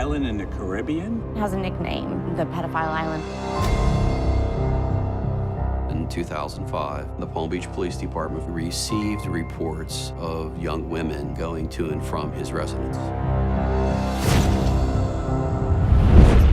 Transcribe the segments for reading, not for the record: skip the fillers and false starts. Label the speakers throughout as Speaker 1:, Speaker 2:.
Speaker 1: island in the Caribbean?
Speaker 2: It has a nickname, the Pedophile Island.
Speaker 3: In 2005, the Palm Beach Police Department received reports of young women going to and from his residence.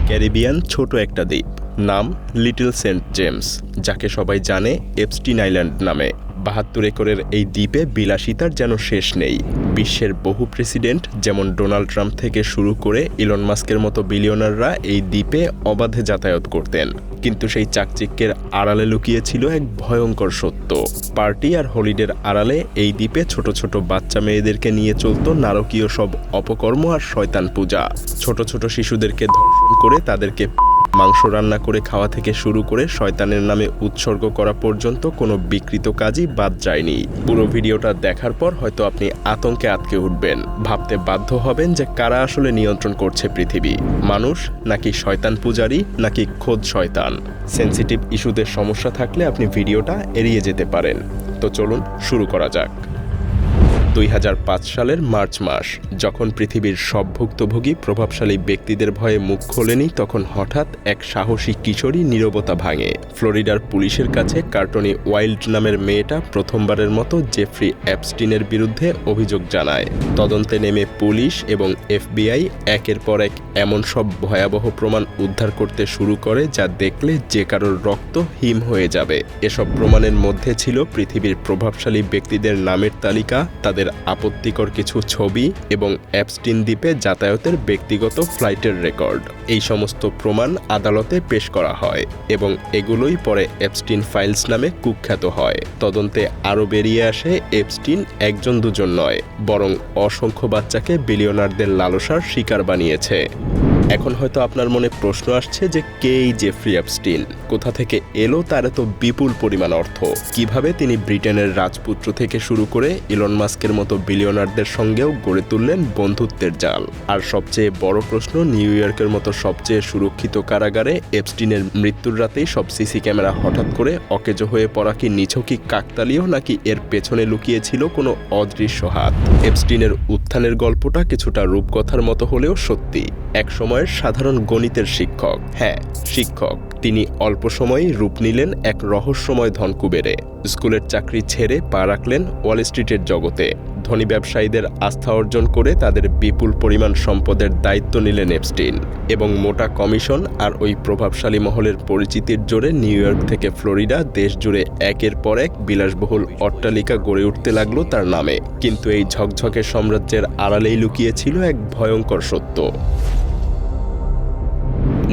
Speaker 4: Caribbean ছোট একটা দ্বীপ, নাম little Saint James, যাকে সবাই জানে Epstein island নামে। ৭২ একরের এই দ্বীপে বিলাসিতার যেন শেষ নেই। বিশ্বের বহু প্রেসিডেন্ট যেমন ডোনাল্ড ট্রাম্প থেকে শুরু করে ইলন মাস্কের মতো বিলিয়নাররা এই দ্বীপে অবাধে যাতায়াত করতেন। কিন্তু সেই চাকচিক্যের আড়ালে লুকিয়ে ছিল এক ভয়ঙ্কর সত্য। পার্টি আর হলিডের আড়ালে এই দ্বীপে ছোট ছোট বাচ্চা মেয়েদেরকে নিয়ে চলত নারকীয় সব অপকর্ম আর শয়তান পূজা। ছোট ছোট শিশুদেরকে ধর্ষণ করে তাদেরকে মাংস রান্না করে খাওয়া থেকে শুরু করে শয়তানের নামে উৎসর্গ করা পর্যন্ত কোনো বিকৃত কাজই বাদ যায়নি। পুরো ভিডিওটা দেখার পর হয়তো আপনি আতঙ্কে আটকে উঠবেন, ভাবতে বাধ্য হবেন যে কারা আসলে নিয়ন্ত্রণ করছে পৃথিবী, মানুষ নাকি শয়তান পূজারী নাকি খোদ শয়তান। সেনসিটিভ ইস্যুদের সমস্যা থাকলে আপনি ভিডিওটা এড়িয়ে যেতে পারেন। তো চলুন শুরু করা যাক। ২০০৫ সালের মার্চ মাস, যখন পৃথিবীর সব ভুক্তভোগী প্রভাবশালী ব্যক্তিদের ভয়ে মুখ খোলেনি, তখন হঠাৎ এক সাহসী কিশোরী নীরবতা ভাঙে। ফ্লোরিডার পুলিশের কাছে কার্টনি ওয়াইল্ড নামের মেয়েটা প্রথমবারের মতো জেফ্রি অ্যাপস্টিনের বিরুদ্ধে অভিযোগ জানায়। তদন্তে নেমে পুলিশ এবং এফবিআই একের পর এক এমন সব ভয়াবহ প্রমাণ উদ্ধার করতে শুরু করে যা দেখলে যে কারোর রক্ত হিম হয়ে যাবে। এসব প্রমাণের মধ্যে ছিল পৃথিবীর প্রভাবশালী ব্যক্তিদের নামের তালিকা, তাদের আপত্তিকর কিছু ছবি এবং অ্যাপস্টিন দ্বীপে যাতায়াতের ব্যক্তিগত ফ্লাইটের রেকর্ড। এই সমস্ত প্রমাণ আদালতে পেশ করা হয় এবং এগুলোই পরে অ্যাপস্টিন ফাইলস নামে কুখ্যাত হয়। তদন্তে আরও বেরিয়ে আসে এপস্টিন একজন দুজন নয়, বরং অসংখ্য বাচ্চাকে বিলিয়নারদের লালসার শিকার বানিয়েছে। এখন হয়তো আপনার মনে প্রশ্ন আসছে যে কে এই জেফ্রি অ্যাপস্টিন, কোথা থেকে এলো তার এত বিপুল পরিমাণ অর্থ, কিভাবে তিনি ব্রিটেনের রাজপুত্র থেকে শুরু করে ইলন মাস্কের মতো বিলিয়নারদের সঙ্গেও গড়ে তুললেন বন্ধুত্বের জাল। আর সবচেয়ে বড় প্রশ্ন, নিউ ইয়র্কের মতো সবচেয়ে সুরক্ষিত কারাগারে এপস্টিনের মৃত্যুর রাতেই সব সিসি ক্যামেরা হঠাৎ করে অকেজো হয়ে পড়া কি নিছকই কাকতালীয়, নাকি এর পেছনে লুকিয়েছিল কোনো অদৃশ্য হাত? এপস্টিনের উত্থানের গল্পটা কিছুটা রূপকথার মতো হলেও সত্যি। এক সময়ের সাধারণ গণিতের শিক্ষক, হ্যাঁ শিক্ষক, তিনি অল্প সময়েই রূপ নিলেন এক রহস্যময় ধনকুবেরে। স্কুলের চাকরি ছেড়ে পা রাখলেন ওয়াল স্ট্রিটের জগতে। ধনী ব্যবসায়ীদের আস্থা অর্জন করে তাদের বিপুল পরিমাণ সম্পদের দায়িত্ব নিলেন এপস্টিন, এবং মোটা কমিশন আর ওই প্রভাবশালী মহলের পরিচিতির জোরে নিউ ইয়র্ক থেকে ফ্লোরিডা দেশ জুড়ে একের পর এক বিলাসবহুল অট্টালিকা গড়ে উঠতে লাগলো তার নামে। কিন্তু এই ঝকঝকে সাম্রাজ্যের আড়ালেই লুকিয়েছিল এক ভয়ঙ্কর সত্য।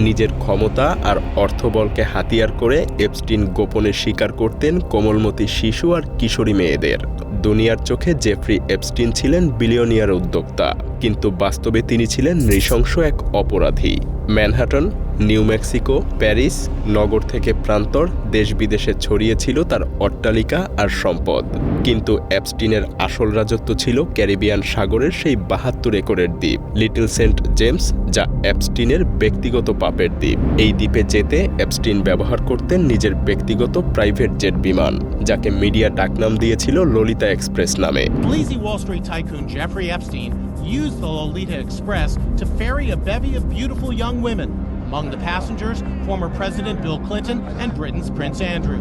Speaker 4: নিজের ক্ষমতা আর অর্থবলকে হাতিয়ার করে এপস্টিন গোপনে শিকার করতেন কোমলমতি শিশু আর কিশোরী মেয়েদের। দুনিয়ার চোখে জেফ্রি এপস্টিন ছিলেন বিলিয়নিয়ার উদ্যোক্তা, কিন্তু বাস্তবে তিনি ছিলেন নৃশংস এক অপরাধী। ম্যানহাটন, নিউ মেক্সিকো, প্যারিস নগর থেকে প্রান্তর দেশ বিদেশে ছড়িয়েছিল তার অট্টালিকা আর সম্পদ। কিন্তু অ্যাপস্টিনের আসল রাজত্ব ছিল ক্যারিবিয়ান সাগরের সেই ৭২ একরের দ্বীপ লিটল সেন্ট জেমস, যা অ্যাপস্টিনের ব্যক্তিগত পাপের দ্বীপ। এই দ্বীপে যেতে অ্যাপস্টিন ব্যবহার করতেন নিজের ব্যক্তিগত প্রাইভেট জেট বিমান, যাকে মিডিয়া ডাকনাম দিয়েছিল ললিতা এক্সপ্রেস নামে।
Speaker 5: Sleazy Wall Street tycoon Jeffrey Epstein used the Lolita Express to ferry a bevy of beautiful young women. Among the passengers, former President Bill Clinton and Britain's Prince Andrew.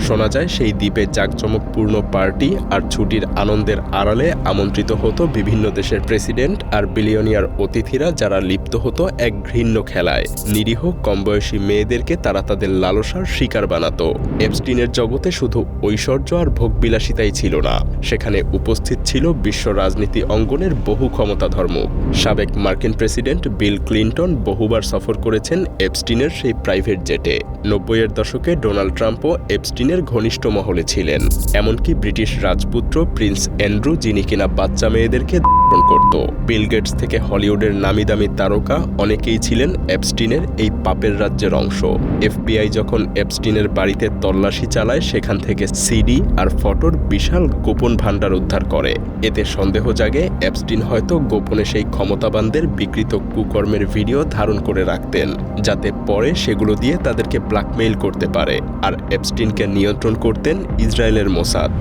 Speaker 4: শোনা যায় সেই দ্বীপে জাঁকজমকপূর্ণ party আর ছুটির আনন্দের আড়ালে আমন্ত্রিত হতো বিভিন্ন দেশের প্রেসিডেন্ট আর বিলিয়নিয়ার অতিথিরা, যারা লিপ্ত হতো এক ঘৃণ্য খেলায়। নিরীহ কমবয়সী মেয়েদেরকে তারা তাদের লালসার শিকার বানাতো। এপস্টিনের জগতে শুধু ঐশ্বর্য আর ভোগবিলাসিতাই ছিল না, সেখানে উপস্থিত ছিল বিশ্ব রাজনীতি অঙ্গনের বহু ক্ষমতাধর মুখ। সাবেক মার্কিন প্রেসিডেন্ট বিল ক্লিন্টন বহুবার সফর করেছেন এপস্টিনের সেই প্রাইভেট জেটে। ৯০-এর দশকে ডোনাল্ড ট্রাম্পও এপস্টিনের ঘনিষ্ঠ মহলে ছিলেন। এমনকি ব্রিটিশ রাজপুত্র প্রিন্স অ্যান্ড্রু, যিনি কিনা বাচ্চা মেয়েদেরকে ধর্ষণ করত। বিল গেটস থেকে হলিউডের নামি দামি তারকা অনেকেই ছিলেন এপস্টিনের এই পাপের রাজ্যের অংশ। এফবিআই যখন এপস্টিনের বাড়িতে তল্লাশি চালায়, সেখান থেকে সিডি আর ফটোর বিশাল গোপন ভাণ্ডার উদ্ধার করে। এতে সন্দেহ জাগে এপস্টিন হয়তো গোপনে সেই ক্ষমতাবানদের বিকৃত কুকর্মের ভিডিও ধারণ করে রাখতেন, যাতে পরে সেগুলো দিয়ে তাদেরকে ব্ল্যাকমেইল করতে পারে। আর এপস্টিনকে নিয়ন্ত্রণ করতেন ইসরায়েলের মোসাদ।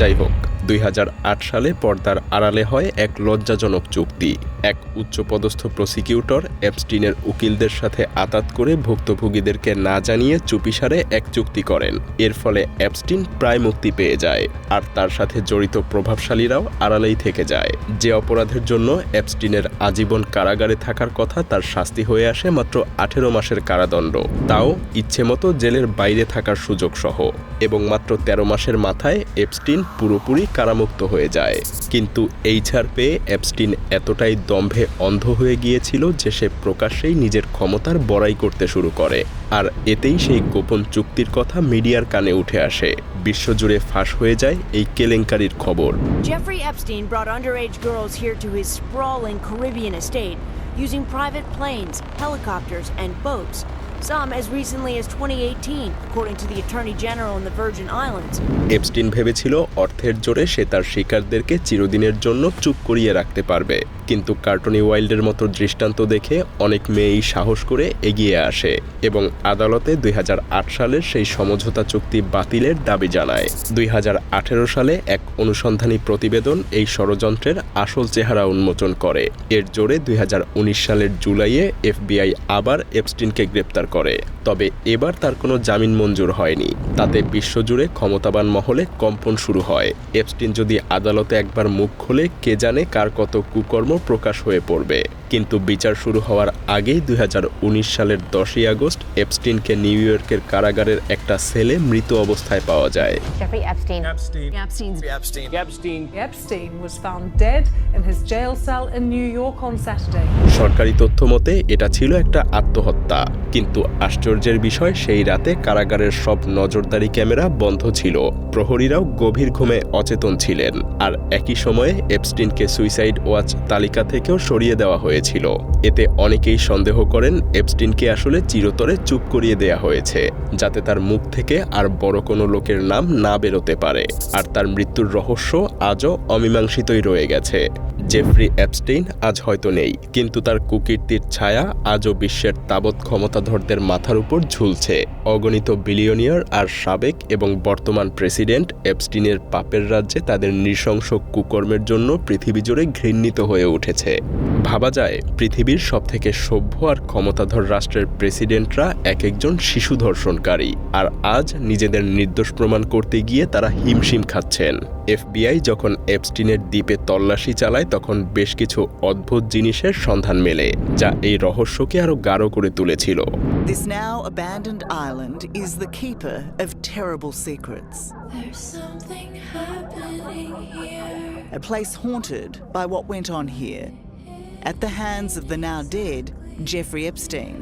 Speaker 4: যাই হোক, 2008 সালে পর্দার আড়ালে হয় এক লজ্জাজনক চুক্তি। এক উচ্চপদস্থ প্রসিকিউটর এপস্টিনের উকিলদের সাথে আতাত করে ভুক্তভোগীদেরকে না জানিয়ে চুপিসারে এক চুক্তি করেন। এর ফলে এপস্টিন প্রায় মুক্তি পেয়ে যায়, আর তার সাথে জড়িত প্রভাবশালীরাও আড়ালেই থেকে যায়। যে অপরাধের জন্য এপস্টিনের আজীবন কারাগারে থাকার কথা, তার শাস্তি হয়ে আসে মাত্র 18 মাসের কারাদণ্ড, তাও ইচ্ছেমতো জেলের বাইরে থাকার সুযোগ সহ। এবং মাত্র 13 মাসের মাথায় এপস্টিন পুরোপুরি কারামুক্ত হয়ে যায়। কিন্তু এই ছাড় পেয়ে এপস্টিন এতটাই দম্ভে অন্ধ হয়ে গিয়েছিল যে সে প্রকাশ্যেই নিজের ক্ষমতার বড়াই করতে শুরু করে, আর এতেই সেই গোপন চুক্তির কথা মিডিয়ার কানে উঠে আসে। বিশ্বজুড়ে ফাঁস হয়ে যায় এই কেলেঙ্কারির খবর।
Speaker 1: Jeffrey Epstein brought underage girls here to his sprawling Caribbean estate using private planes, helicopters, and boats. Some as recently as 2018, according to the Attorney General in the Virgin Islands.
Speaker 4: Epstein ভেবেছিল অর্থের জোরে সে তার শিকারদেরকে চিরদিনের জন্য চুপ করিয়ে রাখতে পারবে, কিন্তু কার্টনি ওয়াইল্ডের মতো দৃষ্টান্ত দেখে অনেক মেয়েই সাহস করে এগিয়ে আসে এবং আদালতে 2008 সালের সেই সমঝোতা চুক্তি বাতিলের দাবি জানায়। 2018 সালে এক অনুসন্ধানী প্রতিবেদন এই ষড়যন্ত্রের আসল চেহারা উন্মোচন করে। এর জোরে 2019 সালের জুলাইয়ে FBI আবার এপস্টিনকে গ্রেপ্তার করে, তবে এবার তার কোনো জামিন মঞ্জুর হয়নি। তাতে বিশ্বজুড়ে ক্ষমতাবান মহলে কম্পন শুরু হয়। এপস্টিন যদি আদালতে একবার মুখ খোলে, কে জানে কার কত কুকর্ম প্রকাশ হয়ে পড়বে। কিন্তু বিচার শুরু হওয়ার আগেই 2019 সালের 10ই আগস্ট এপস্টিনকে নিউ ইয়র্কের কারাগারের একটা সেলে মৃত অবস্থায় পাওয়া যায়।
Speaker 2: Jeffrey Epstein.
Speaker 6: Epstein was found dead in his jail cell in New York on Saturday.
Speaker 4: সরকারি তথ্য মতে এটা ছিল একটা আত্মহত্যা, কিন্তু আশ্চর্যের বিষয় সেই রাতে কারাগারের সব নজরদারি ক্যামেরা বন্ধ ছিল। প্রহরীরাও গভীর ঘুমে অচেতন ছিলেন, আর একই সময়ে এপস্টিনকে সুইসাইড ওয়াচ তালিকা থেকেও সরিয়ে দেওয়া হয়েছিল। এতে অনেকেই সন্দেহ করেন এপস্টিনকে আসলে চিরতরে চুপ করিয়ে দেয়া হয়েছে, যাতে তার মুখ থেকে আর বড় কোনো লোকের নাম না বেরোতে পারে। আর তার মৃত্যুর রহস্য আজও অমীমাংসিতই রয়ে গেছে। জেফ্রি এপস্টিন আজ হয়তো নেই, কিন্তু তার কুকীর্তির ছায়া আজও বিশ্বের তাবৎ ক্ষমতাধরদের মাথার উপর ঝুলছে। অগণিত বিলিয়নিয়ার আর সাবেক এবং বর্তমান প্রেসিডেন্ট এপস্টিনের পাপের রাজ্যে তাদের নৃশংস কুকর্মের জন্য পৃথিবী জুড়ে ঘৃণিত হয়ে উঠেছে। ভাবা যায় পৃথিবীর সবথেকে সভ্য আর ক্ষমতাধর রাষ্ট্রের প্রেসিডেন্টরা এক একজন শিশু ধর্ষণকারী, আর আজ নিজেদের নির্দোষ প্রমাণ করতে গিয়ে তারা হিমশিম খাচ্ছেন। FBI যখন এপস্টিনের দ্বীপে তল্লাশি চালায়, তখন বেশ কিছু অদ্ভুত জিনিসের সন্ধান মেলে, যা এই রহস্যকে আরো গাঢ় করে তুলেছিল।
Speaker 7: This now abandoned island is the keeper of terrible secrets.
Speaker 8: There's something happening here.
Speaker 7: A place haunted by what went on here at the hands of the now dead Jeffrey Epstein,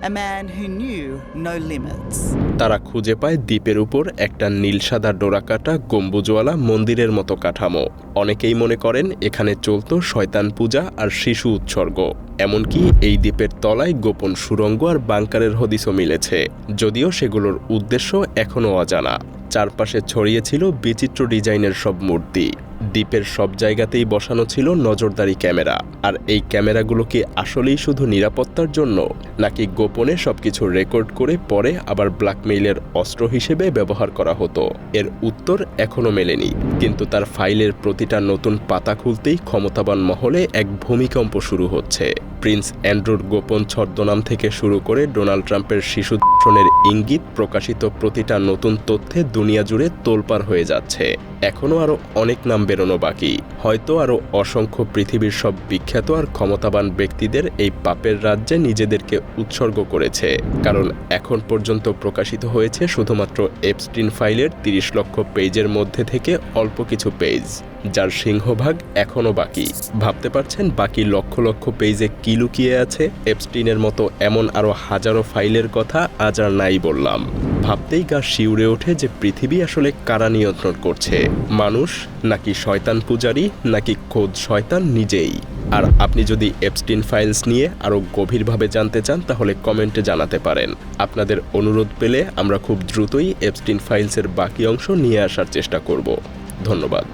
Speaker 7: a man who knew no limits.
Speaker 4: তারা খুঁজে পায় দ্বীপের উপর একটা নীল সাদা ডোরাকাটা গম্বুজওয়ালা মন্দিরের মতো কাঠামো। অনেকেই মনে করেন এখানে চলত শয়তান পূজা আর শিশু উৎসর্গ। এমনকি এই দ্বীপের তলায় গোপন সুড়ঙ্গ আর বাংকারের হদিসও মিলেছে, যদিও সেগুলোর উদ্দেশ্য এখনও অজানা। চারপাশে ছড়িয়ে ছিল বিচিত্র ডিজাইনের সব মূর্তি। দ্বীপের সব জায়গাতেই বসানো ছিল নজরদারি ক্যামেরা। আর এই ক্যামেরাগুলো কি আসলেই শুধু নিরাপত্তার জন্য, নাকি গোপনে সবকিছু রেকর্ড করে পরে আবার ব্ল্যাকমেইলের অস্ত্র হিসেবে ব্যবহার করা হতো? এর উত্তর এখনো মেলেনি, কিন্তু তার ফাইলের প্রতিটা নতুন পাতা খুলতেই ক্ষমতাবান মহলে এক ভূমিকম্প শুরু হচ্ছে। প্রিন্স অ্যান্ড্রুর গোপন ছদ্মনাম থেকে শুরু করে ডোনাল্ড ট্রাম্পের শিশু ধর্ষণের ইঙ্গিত প্রকাশিত প্রতিটা নতুন তথ্যে দুনিয়া জুড়ে তোলপাড় হয়ে যাচ্ছে। এখনও আরও অনেক নাম বেরোনো বাকি, হয়তো আরও অসংখ্য পৃথিবীর সব বিখ্যাত আর ক্ষমতাবান ব্যক্তিদের এই পাপের রাজ্যে নিজেদেরকে উৎসর্গ করেছে। কারণ এখন পর্যন্ত প্রকাশিত হয়েছে শুধুমাত্র এপস্টিন ফাইলের 30 লক্ষ পেজের মধ্যে থেকে অল্প কিছু পেজ, যার সিংহভাগ এখনও বাকি। ভাবতে পারছেন বাকি লক্ষ লক্ষ পেজে কি লুকিয়ে আছে? এপস্টিনের মতো এমন আরও হাজারো ফাইলের কথা আজ আর নাই বললাম। ভাবতেই গা শিউরে ওঠে যে পৃথিবী আসলে কারা নিয়ন্ত্রণ করছে, মানুষ নাকি শয়তান পূজারী, নাকি খোদ শয়তান নিজেই? আর আপনি যদি এপস্টিন ফাইলস নিয়ে আরও গভীরভাবে জানতে চান, তাহলে কমেন্টে জানাতে পারেন। আপনাদের অনুরোধ পেলে আমরা খুব দ্রুতই এপস্টিন ফাইলসের বাকি অংশ নিয়ে আসার চেষ্টা করব। ধন্যবাদ।